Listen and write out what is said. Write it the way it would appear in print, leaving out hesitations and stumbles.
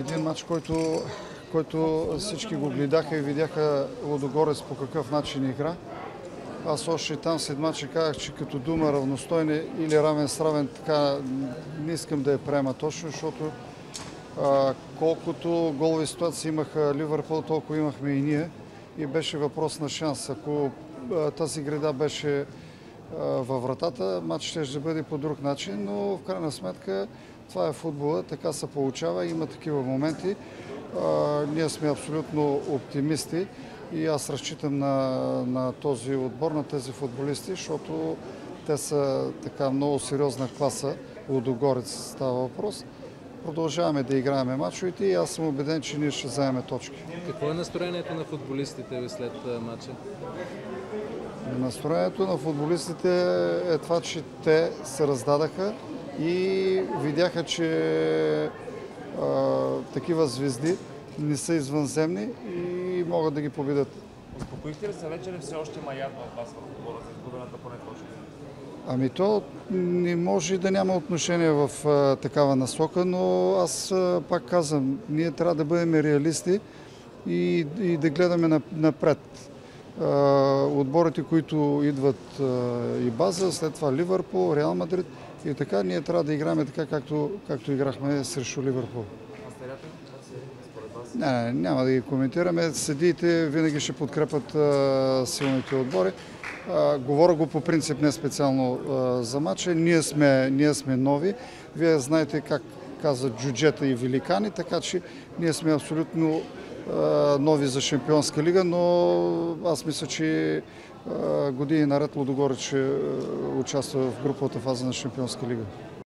един матч, който всички го гледаха и видяха Лудогорец по какъв начин игра. Аз още там след матча казах, че като дума равностойни или равен с равен, така не искам да я приема точно, защото колкото голови ситуации имаха Ливърпул, толкова имахме и ние. И беше въпрос на шанс. Ако тази греда беше във вратата, матч ще бъде по друг начин, но в крайна сметка това е футбола, така се получава, има такива моменти. Ние сме абсолютно оптимисти и аз разчитам на този отбор, на тези футболисти, защото те са така много сериозна класа. Лудогорец става въпрос. Продължаваме да играем мачовете и аз съм убеден, че ние ще вземем точки. Какво е настроението на футболистите ви след матча? Настроението на футболистите е това, че те се раздадаха и видяха, че такива звезди не са извънземни и могат да ги победят. Успокоихте ли се вече, или все още има яд в вас в футбола за изгубената поне точка? Ами то не може да няма отношение в такава насока, но аз пак казвам, ние трябва да бъдем реалисти и да гледаме напред. Отборите, които идват и Базел, след това Ливърпул, Реал Мадрид и така, ние трябва да играем така, както играхме срещу Ливърпул. Не, няма да ги коментираме. Съдиите винаги ще подкрепят силните отбори. Говоря го по принцип не специално за матча. Ние сме нови. Вие знаете как казват джуджета и великани, така че ние сме абсолютно нови за Шампионска лига, но аз мисля, че години наред Лудогорец ще участва в груповата фаза на Шампионска лига.